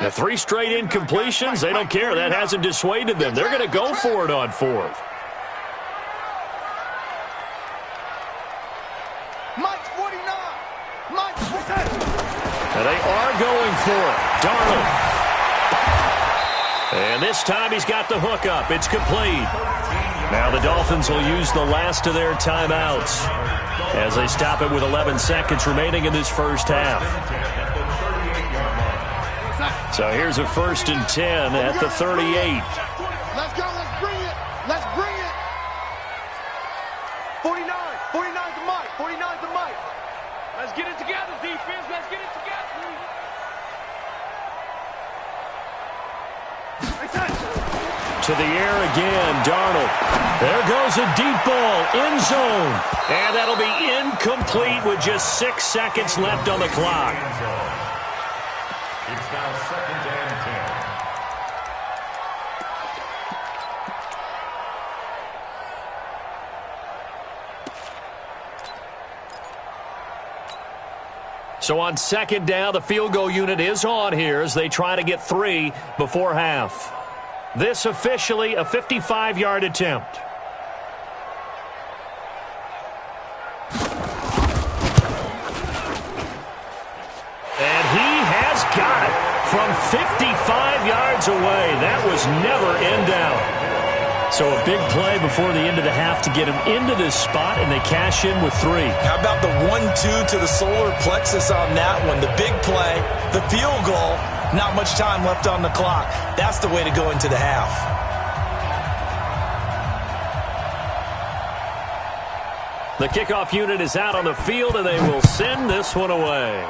The 3 straight incompletions, they don't care. That hasn't dissuaded them. They're going to go for it on 4th. And they are going for it. Darnold. And this time he's got the hook up. It's complete. Now the Dolphins will use the last of their timeouts as they stop it with 11 seconds remaining in this first half. So here's a 1st and 10 at the 38. Let's go. Let's bring it. Let's bring it. 49. 49's the mic. 49's the mic. Let's get it together, defense. Let's get it together. To the air again, Darnold. There goes a deep ball, end zone. And that'll be incomplete with just 6 seconds left on the clock. It's now 2nd and 10. So on 2nd down, the field goal unit is on here as they try to get 3 before half. This officially a 55-yard attempt. And he has got it from 55 yards away. That was never in doubt. So a big play before the end of the half to get him into this spot, and they cash in with 3. How about the 1-2 to the solar plexus on that one? The big play, the field goal, not much time left on the clock. That's the way to go into the half. The kickoff unit is out on the field, and they will send this one away.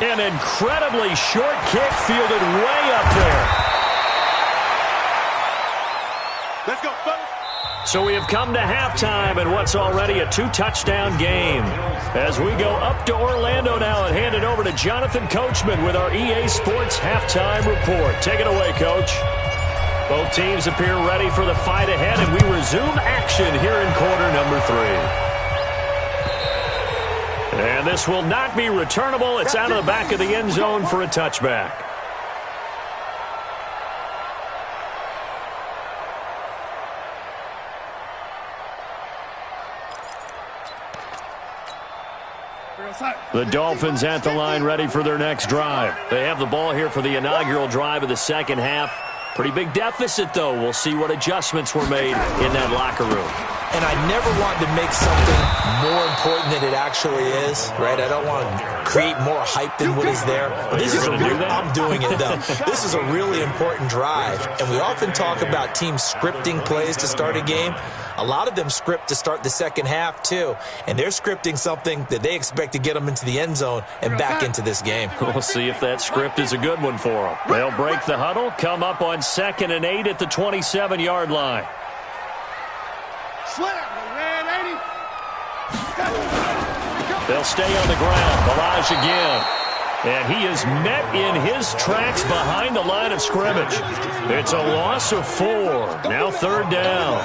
An incredibly short kick fielded way up there. Let's go, fellas. So we have come to halftime in what's already a 2-touchdown game. As we go up to Orlando now and hand it over to Jonathan Coachman with our EA Sports Halftime Report. Take it away, Coach. Both teams appear ready for the fight ahead, and we resume action here in quarter number 3. And this will not be returnable. It's out of the back of the end zone for a touchback. The Dolphins at the line ready for their next drive. They have the ball here for the inaugural drive of the second half. Pretty big deficit, though. We'll see what adjustments were made in that locker room. And I never want to make something more important than it actually is, right? I don't want to create more hype than what is there. But this is I'm doing it, though. This is a really important drive. And we often talk about teams scripting plays to start a game. A lot of them script to start the second half, too. And they're scripting something that they expect to get them into the end zone and back into this game. We'll see if that script is a good one for them. They'll break the huddle, come up on 2nd and 8 at the 27-yard line. They'll stay on the ground. Balaj again. And he is met in his tracks behind the line of scrimmage. It's a loss of 4. Now 3rd down.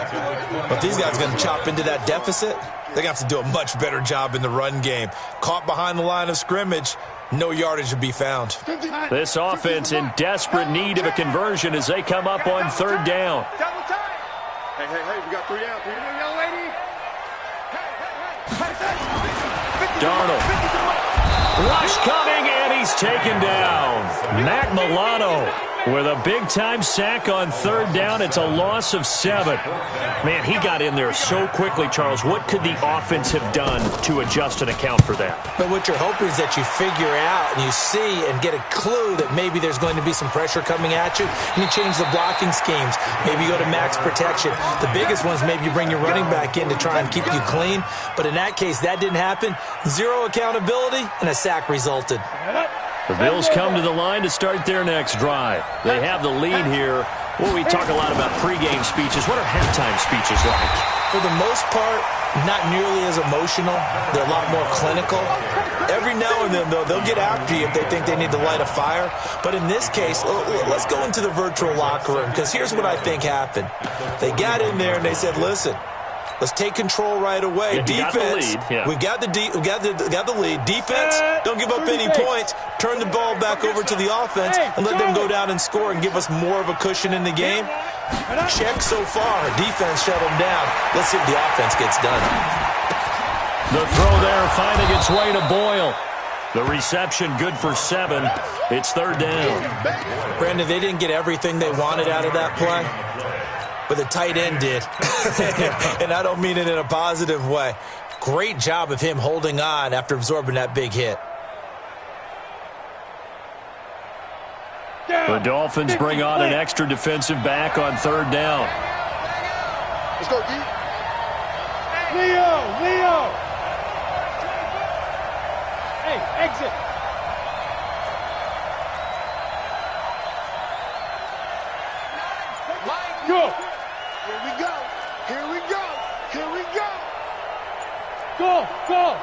But these guys are going to chop into that deficit. They got to do a much better job in the run game. Caught behind the line of scrimmage, no yardage to be found. This offense in desperate need of a conversion as they come up on 3rd down. Hey, we got 3 out. 3 out, young lady. Darnold. Rush coming, and he's taken down. Matt Milano with a big-time sack on 3rd down. It's a loss of 7. Man, he got in there so quickly, Charles. What could the offense have done to adjust and account for that? But what you're hoping is that you figure out and you see and get a clue that maybe there's going to be some pressure coming at you, and you change the blocking schemes. Maybe you go to max protection. The biggest one is maybe you bring your running back in to try and keep you clean. But in that case, that didn't happen. 0 accountability, and a sack resulted. The Bills come to the line to start their next drive. They have the lead here. Well, we talk a lot about pregame speeches. What are halftime speeches like? For the most part, not nearly as emotional. They're a lot more clinical. Every now and then, though, they'll get after you if they think they need to light a fire. But in this case, let's go into the virtual locker room, because here's what I think happened. They got in there and they said, listen, Let's take control right away. Yeah, defense, we got the lead. Defense, don't give up any points. Turn the ball back over to the offense and let them go down and score and give us more of a cushion in the game. Check so far. Defense shut them down. Let's see if the offense gets done. The throw there finding its way to Boyle. The reception good for 7. It's 3rd down. Brandon, they didn't get everything they wanted out of that play, but the tight end did. And I don't mean it in a positive way. Great job of him holding on after absorbing that big hit. The Dolphins bring on an extra defensive back on 3rd down. Let's go, D. Leo! Hey, exit. Go. Here we go. Go.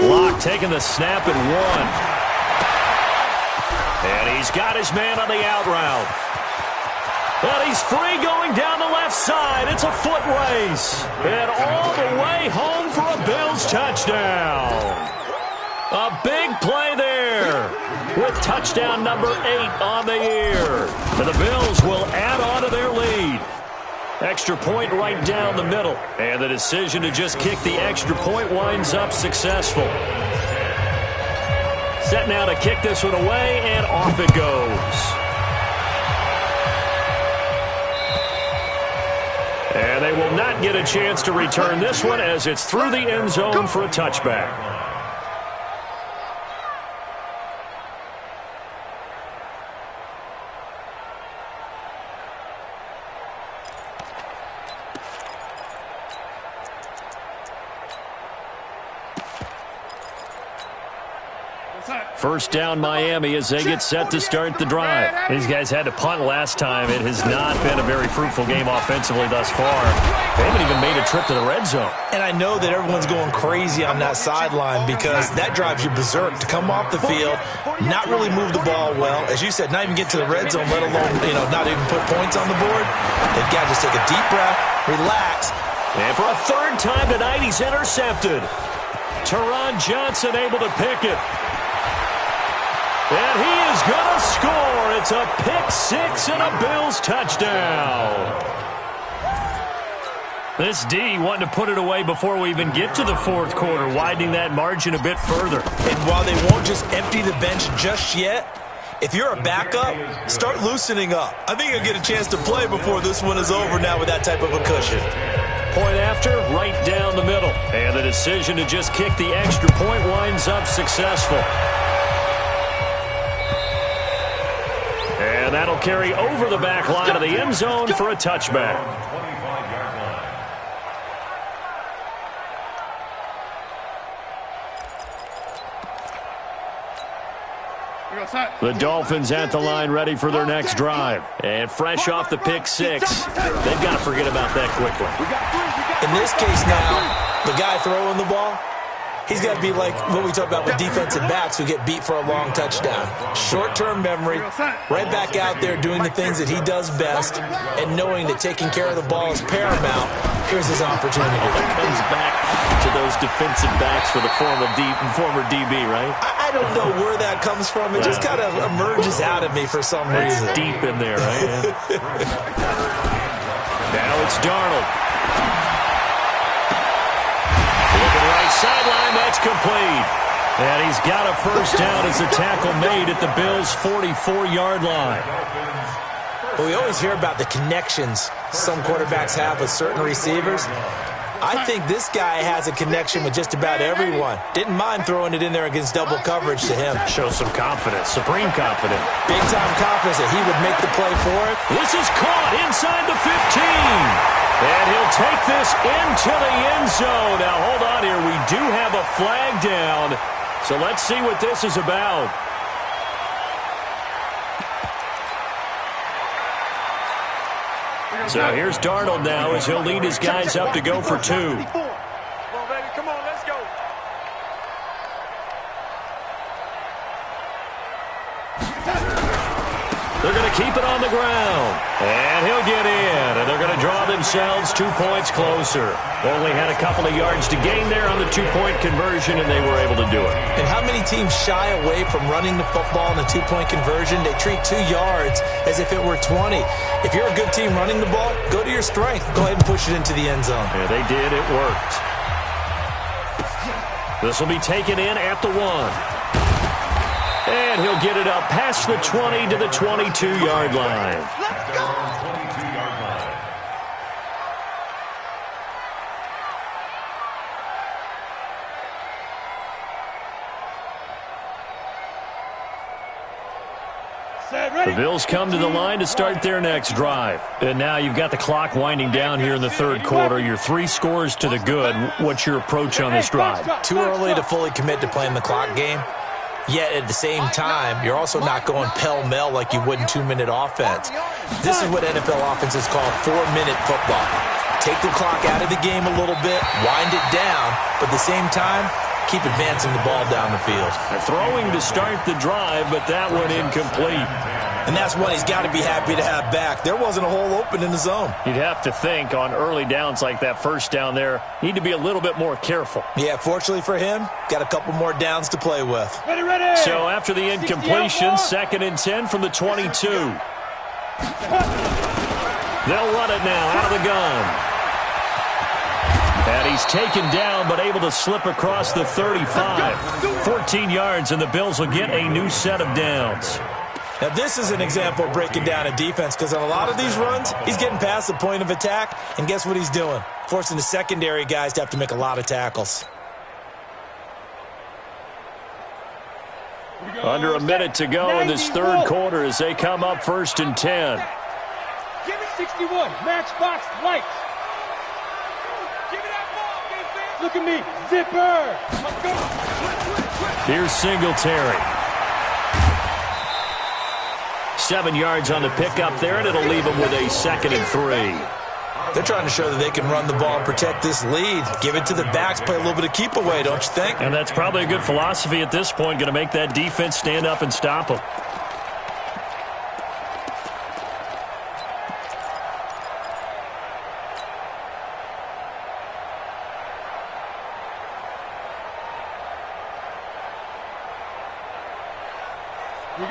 Block taking the snap and 1. And he's got his man on the out route. And he's free going down the left side. It's a foot race. And all the way home for a Bills touchdown. A big play there with touchdown number 8 on the year. And the Bills will add on to their lead. Extra point right down the middle. And the decision to just kick the extra point winds up successful. Set now to kick this one away, and off it goes. And they will not get a chance to return this one as it's through the end zone for a touchback. First down Miami as they get set to start the drive. These guys had to punt last time. It has not been a very fruitful game offensively thus far. They haven't even made a trip to the red zone. And I know that everyone's going crazy on that sideline because that drives you berserk to come off the field, not really move the ball well. As you said, not even get to the red zone, let alone, not even put points on the board. They've got to just take a deep breath, relax. And for a 3rd time tonight, he's intercepted. Teron Johnson able to pick it. And he is going to score. It's a pick 6 and a Bills touchdown. This D wanting to put it away before we even get to the 4th quarter, widening that margin a bit further. And while they won't just empty the bench just yet, if you're a backup, start loosening up. I think you'll get a chance to play before this one is over now with that type of a cushion. Point after, right down the middle. And the decision to just kick the extra point winds up successful. And that'll carry over the back line of the end zone for a touchback. The Dolphins at the line ready for their next drive. And fresh off the pick 6, they've got to forget about that quickly. In this case now, the guy throwing the ball, he's got to be like what we talk about with defensive backs who get beat for a long touchdown. Short-term memory, right back out there doing the things that he does best, and knowing that taking care of the ball is paramount. Here's his opportunity. It comes back to those defensive backs for the former DB, right? I don't know where that comes from. It just kind of emerges out of me for some reason. It's deep in there, right? Now it's Darnold. Looking right sideline, that's complete. And he's got a first down as the tackle made at the Bills' 44-yard line. Well, we always hear about the connections some quarterbacks have with certain receivers. I think this guy has a connection with just about everyone. Didn't mind throwing it in there against double coverage to him. Shows some confidence, supreme confidence. Big-time confidence that he would make the play for it. This is caught inside the 15. And he'll take this into the end zone. Now, hold on here. We do have a flag down. So let's see what this is about. So here's Darnold now as he'll lead his guys up to go for 2. Come on, baby. Come on, let's go. They're going to keep it on the ground. And he'll get in. And they're going to draw themselves 2 points closer. Only had a couple of yards to gain there on the 2-point conversion, and they were able to do it. And how many teams shy away from running the football in the 2-point conversion? They treat 2 yards as if it were 20. If you're a good team running the ball, go to your strength. Go ahead and push it into the end zone. Yeah, they did. It worked. This will be taken in at the 1. And he'll get it up past the 20 to the 22-yard line. Let's go! 22-yard line. The Bills come to the line to start their next drive. And now you've got the clock winding down here in the third quarter. You're 3 scores to the good. What's your approach on this drive? Too early to fully commit to playing the clock game. Yet at the same time, you're also not going pell-mell like you would in 2-minute offense. This is what NFL offenses call 4-minute football. Take the clock out of the game a little bit, wind it down, but at the same time, keep advancing the ball down the field. They're throwing to start the drive, but that one incomplete. And that's one he's got to be happy to have back. There wasn't a hole open in the zone. You'd have to think on early downs like that first down there, need to be a little bit more careful. Yeah, fortunately for him, got a couple more downs to play with. Ready, ready! So after the incompletion, 2nd and 10 from the 22. They'll run it now out of the gun. And he's taken down, but able to slip across the 35. 14 yards, and the Bills will get a new set of downs. Now, this is an example of breaking down a defense, because on a lot of these runs, he's getting past the point of attack, and guess what he's doing? Forcing the secondary guys to have to make a lot of tackles. Under a minute to go in this third quarter as they come up 1st and 10. Give me 61. Matchbox lights. Give me that ball, defense. Look at me. Zipper. Let's go. Here's Singletary. 7 yards on the pickup there, and it'll leave him with a 2nd and 3. They're trying to show that they can run the ball and protect this lead. Give it to the backs, play a little bit of keep away, don't you think? And that's probably a good philosophy at this point, going to make that defense stand up and stop them.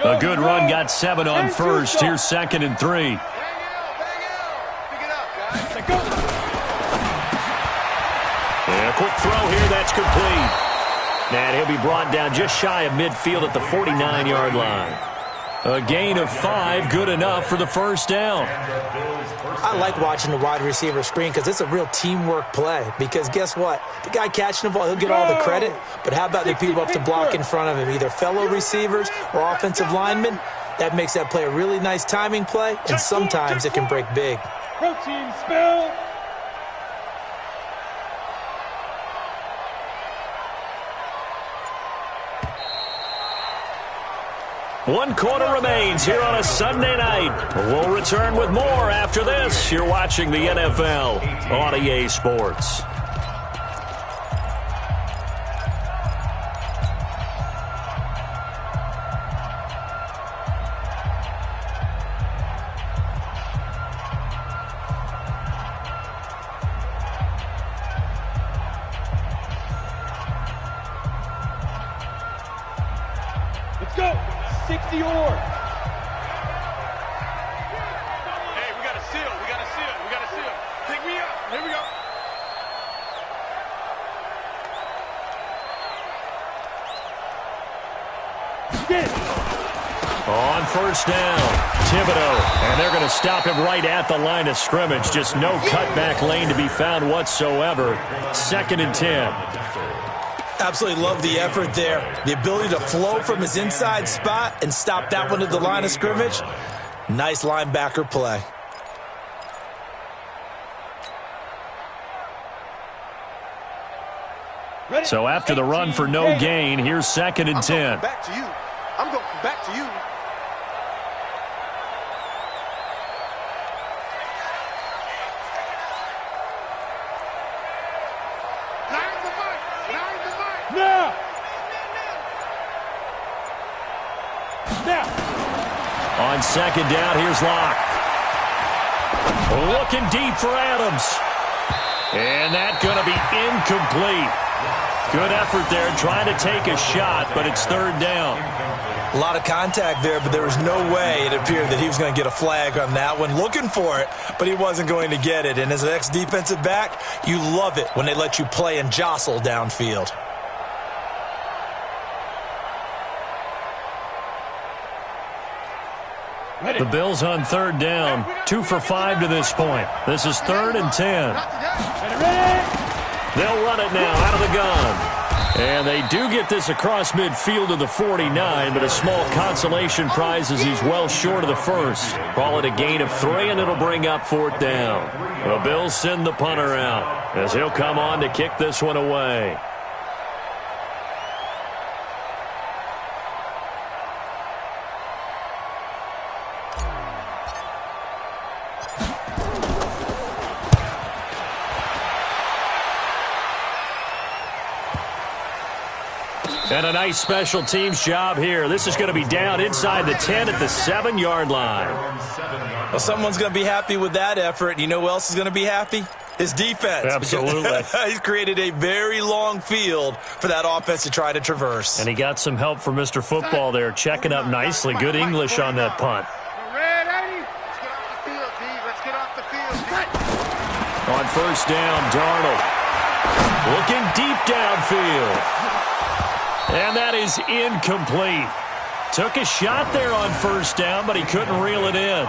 A good run, got 7 on first. Here's 2nd and 3. And a quick throw here, that's complete. And he'll be brought down just shy of midfield at the 49-yard line. A gain of 5, good enough for the first down. I like watching the wide receiver screen because it's a real teamwork play. Because guess what? The guy catching the ball, he'll get all the credit. But how about the people up to block in front of him, either fellow receivers or offensive linemen? That makes that play a really nice timing play, and sometimes it can break big. Protein spill. One quarter remains here on a Sunday night. We'll return with more after this. You're watching the NFL on EA Sports. Let's go. 60 or. Hey, we got a seal. We got a seal. We got a seal. Pick me up. Here we go. On first down, Thibodeau. And they're going to stop him right at the line of scrimmage. Just no cutback lane to be found whatsoever. 2nd and 10. Absolutely love the effort there. The ability to flow from his inside spot and stop that one at the line of scrimmage. Nice linebacker play. So after the run for no gain, here's 2nd and 10. Back to you. I'm going back to you. On second down, here's Locke. Looking deep for Adams. And that's going to be incomplete. Good effort there trying to take a shot, but it's third down. A lot of contact there, but there was no way it appeared that he was going to get a flag on that one. Looking for it, but he wasn't going to get it. And as an ex-defensive back, you love it when they let you play and jostle downfield. The Bills on third down, 2 for 5 to this point. This is 3rd and 10. They'll run it now out of the gun. And they do get this across midfield to the 49, but a small consolation prize as he's well short of the first. Call it a gain of 3, and it'll bring up 4th down. The Bills send the punter out as he'll come on to kick this one away. And a nice special teams job here. This is going to be down inside the 10 at the 7-yard line. Well, someone's going to be happy with that effort. You know who else is going to be happy? His defense. Absolutely. He's created a very long field for that offense to try to traverse. And he got some help from Mr. Football there, checking up nicely. Good English on that punt. On first down, Darnold. Looking deep downfield. And that is incomplete. Took a shot there on first down, but he couldn't reel it in.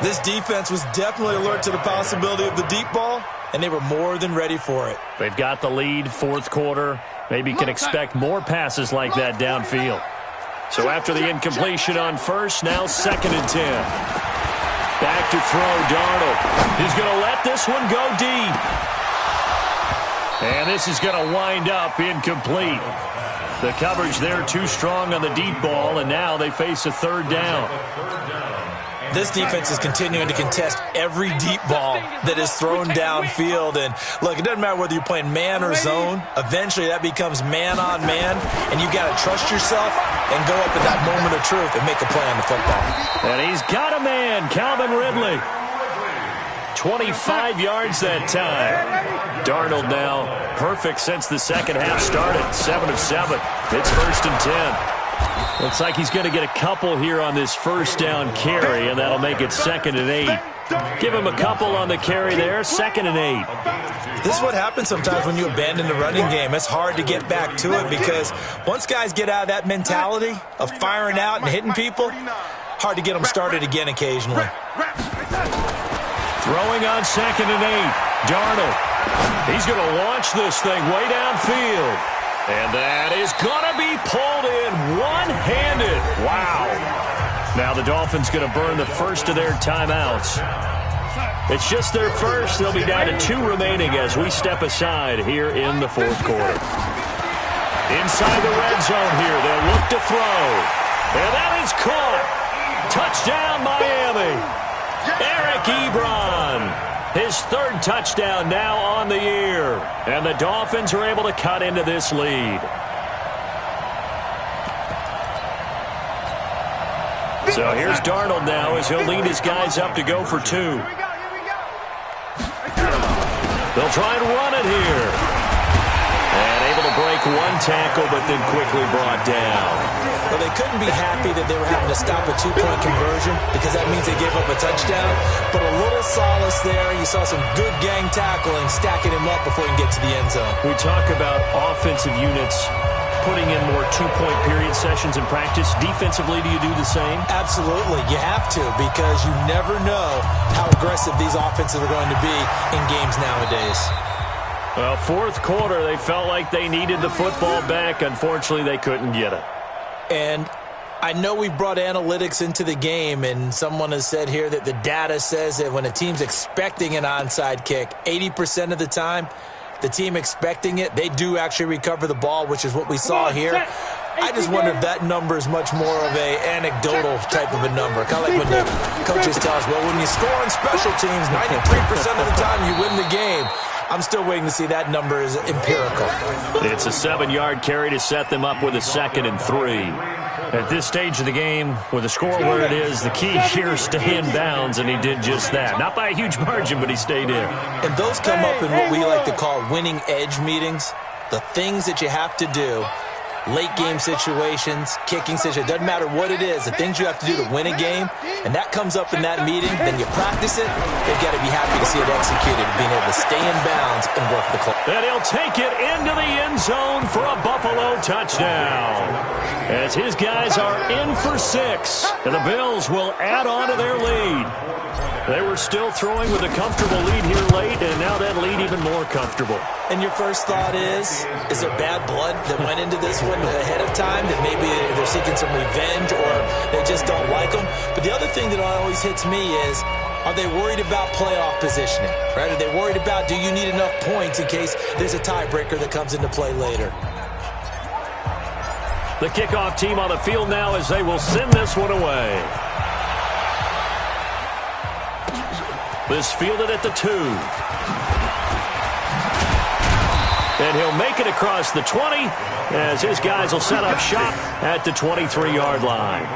This defense was definitely alert to the possibility of the deep ball, and they were more than ready for it. They've got the lead, 4th quarter. Maybe can expect more passes like that downfield. So after the incompletion on first, now 2nd and 10. Back to throw, Darnold. He's going to let this one go deep. And this is going to wind up incomplete. The coverage there too strong on the deep ball, and now they face a 3rd down. This defense is continuing to contest every deep ball that is thrown downfield. And, look, it doesn't matter whether you're playing man or zone. Eventually that becomes man-on-man, and you got to trust yourself and go up at that moment of truth and make a play on the football. And he's got a man, Calvin Ridley. 25 yards that time. Darnold now perfect since the second half started. 7 of 7. It's 1st and 10. Looks like he's going to get a couple here on this first down carry, and that'll make it 2nd and 8. Give him a couple on the carry there. 2nd and 8. This is what happens sometimes when you abandon the running game. It's hard to get back to it because once guys get out of that mentality of firing out and hitting people, hard to get them started again occasionally. Throwing on 2nd and 8. Darnold. He's going to launch this thing way downfield. And that is going to be pulled in one-handed. Wow. Now the Dolphins going to burn the first of their timeouts. It's just their first. They'll be down to 2 remaining as we step aside here in the 4th quarter. Inside the red zone here. They'll look to throw. And that is caught. Touchdown, Miami. Eric Ebron. His 3rd touchdown now on the year. And the Dolphins are able to cut into this lead. So here's Darnold now as he'll lead his guys up to go for 2. They'll try and run it here. And able to break 1 tackle, but then quickly brought down. Well, they couldn't be happy that they were having to stop a 2-point conversion because that means they gave up a touchdown. But a little solace there. You saw some good gang tackling, stacking him up before he can get to the end zone. We talk about offensive units putting in more 2-point period sessions in practice. Defensively, do you do the same? Absolutely. You have to because you never know how aggressive these offenses are going to be in games nowadays. Well, 4th quarter, they felt like they needed the football back. Unfortunately, they couldn't get it. And I know we've brought analytics into the game, and someone has said here that the data says that when a team's expecting an onside kick, 80% of the time, the team expecting it, they do actually recover the ball, which is what we saw here. I just wonder if that number is much more of a anecdotal type of a number. Kind of like when the coaches tell us, well, when you score on special teams, 93% of the time you win the game. I'm still waiting to see that number is empirical. It's a 7-yard carry to set them up with a 2nd and 3. At this stage of the game, with the score where it is, the key here is stay in bounds, and he did just that. Not by a huge margin, but he stayed in. And those come up in what we like to call winning edge meetings. The things that you have to do, late game situations, kicking situations, doesn't matter what it is, the things you have to do to win a game, and that comes up in that meeting, then you practice it, they've got to be happy to see it executed, being able to stay in bounds and work the clock. And he'll take it into the end zone for a Buffalo touchdown. As his guys are in for 6, and the Bills will add on to their lead. They were still throwing with a comfortable lead here late, and now that lead even more comfortable. And your first thought is there bad blood that went into this one ahead of time, that maybe they're seeking some revenge or they just don't like them? But the other thing that always hits me is, are they worried about playoff positioning? Right? Are they worried about, do you need enough points in case there's a tiebreaker that comes into play later? The kickoff team on the field now as they will send this one away. This fielded at the 2. And he'll make it across the 20 as his guys will set up shop at the 23-yard line.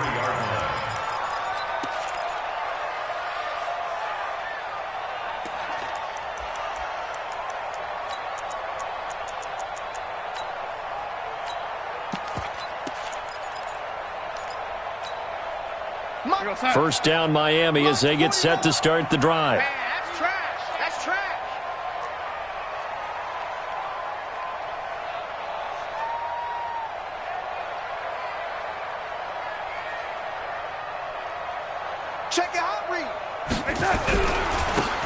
First down Miami as they get set to start the drive. That's trash. That's trash. Check it out, read.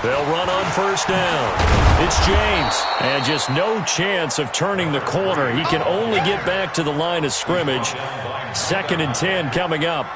They'll run on first down. It's James. And just no chance of turning the corner. He can only get back to the line of scrimmage. 2nd and 10 coming up.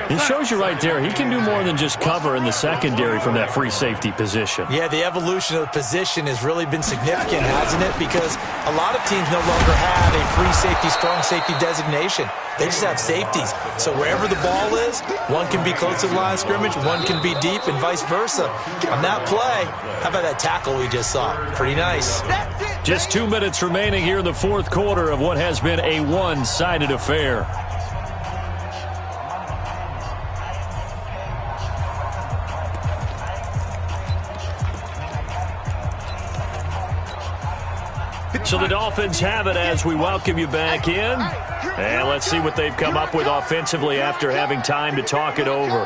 It shows you right there, he can do more than just cover in the secondary from that free safety position. Yeah, the evolution of the position has really been significant, hasn't it? Because a lot of teams no longer have a free safety, strong safety designation. They just have safeties. So wherever the ball is, one can be close to the line of scrimmage, one can be deep, and vice versa. On that play, how about that tackle we just saw? Pretty nice. Just 2 minutes remaining here in the 4th quarter of what has been a one-sided affair. So the Dolphins have it as we welcome you back in. And let's see what they've come up with offensively after having time to talk it over.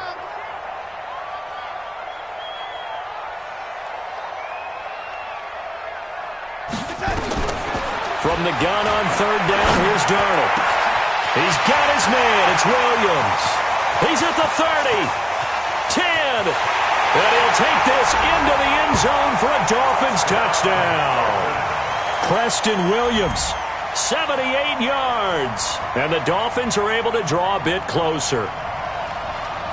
From the gun on 3rd down, here's Darnold. He's got his man. It's Williams. He's at the 30. 10. And he'll take this into the end zone for a Dolphins touchdown. Preston Williams, 78 yards. And the Dolphins are able to draw a bit closer.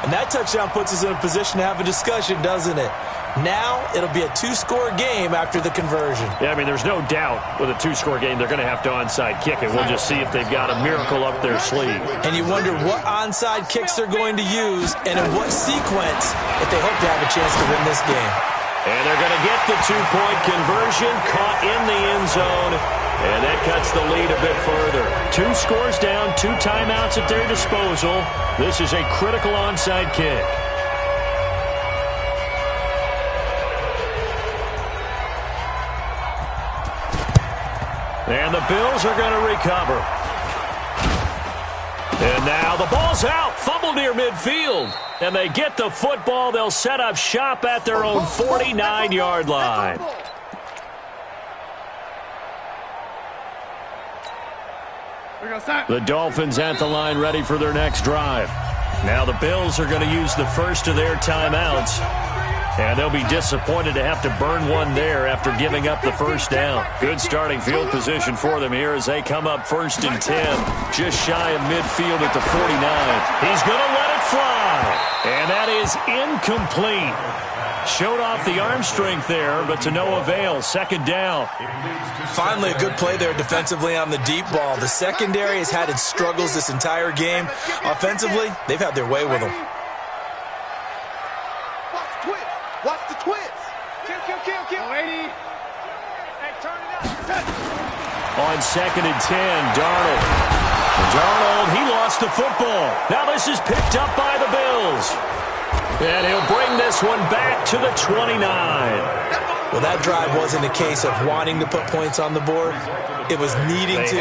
And that touchdown puts us in a position to have a discussion, doesn't it? Now it'll be a 2-score game after the conversion. Yeah, I mean, there's no doubt with a 2-score game they're going to have to onside kick it. We'll just see if they've got a miracle up their sleeve. And you wonder what onside kicks they're going to use and in what sequence if they hope to have a chance to win this game. And they're going to get the 2-point conversion, caught in the end zone, and that cuts the lead a bit further. 2 scores down, 2 timeouts at their disposal. This is a critical onside kick. And the Bills are going to recover. And now the ball's out, fumbled near midfield. And they get the football. They'll set up shop at their own 49-yard line. The Dolphins at the line ready for their next drive. Now the Bills are going to use the first of their timeouts. And they'll be disappointed to have to burn one there after giving up the first down. Good starting field position for them here as they come up 1st and 10. Just shy of midfield at the 49. He's going to let it fly. And that is incomplete. Showed off the arm strength there, but to no avail. 2nd down. Finally, a good play there defensively on the deep ball. The secondary has had its struggles this entire game. Offensively, they've had their way with them. Watch the twist. Kill. Lady. Hey, turn it up. On 2nd and 10, Darnold. Darnold, he lost the football. Now this is picked up by the Bills. And he'll bring this one back to the 29. Well, that drive wasn't a case of wanting to put points on the board. It was needing to,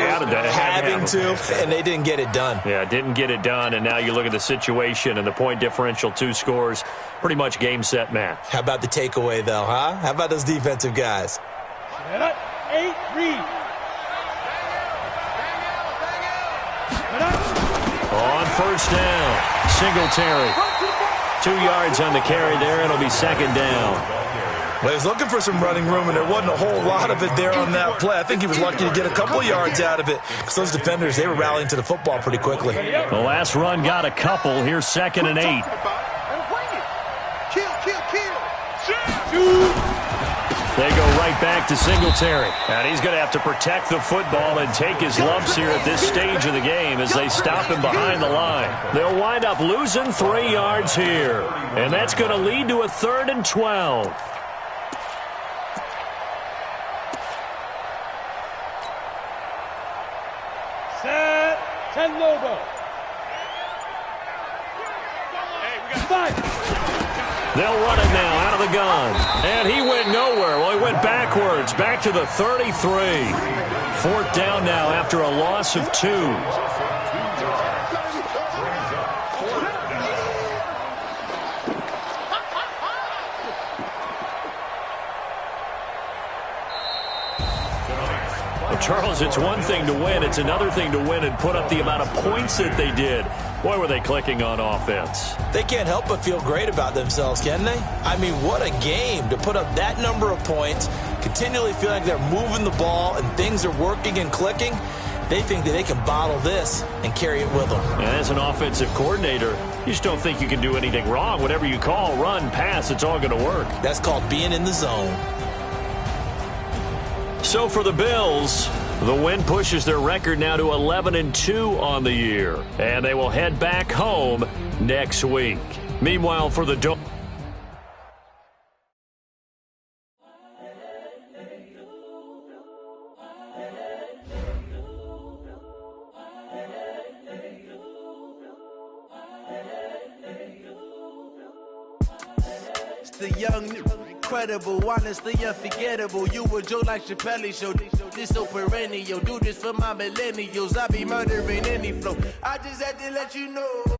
having to, and they didn't get it done. Yeah, didn't get it done, and now you look at the situation and the point differential, 2 scores, pretty much game, set, match. How about the takeaway, though, huh? How about those defensive guys? 8, read. On first down, Singletary. 2 yards on the carry there, and it'll be second down. Well, he was looking for some running room, and there wasn't a whole lot of it there on that play. I think he was lucky to get a couple yards out of it because those defenders, they were rallying to the football pretty quickly. The last run got a couple. Here's 2nd and 8. They go right back to Singletary. And he's going to have to protect the football and take his lumps here at this stage of the game as they stop him behind the line. They'll wind up losing 3 yards here. And that's going to lead to a 3rd and 12. Set. 10 Lobo. They'll run it now out of the gun. And he went nowhere. Well, he went backwards, back to the 33. 4th down now after a loss of 2. Well, Charles, it's one thing to win. It's another thing to win and put up the amount of points that they did. Boy, were they clicking on offense. They can't help but feel great about themselves, can they? I mean, what a game to put up that number of points, continually feeling like they're moving the ball and things are working and clicking. They think that they can bottle this and carry it with them. And as an offensive coordinator, you just don't think you can do anything wrong. Whatever you call, run, pass, it's all going to work. That's called being in the zone. So for the Bills, the win pushes their record now to 11-2 on the year. And they will head back home next week. Meanwhile, for the Dolphins, the young, incredible, honestly unforgettable. You a Joe like Chappelle show. This so perennial. Do this for my millennials. I be murdering any flow. I just had to let you know.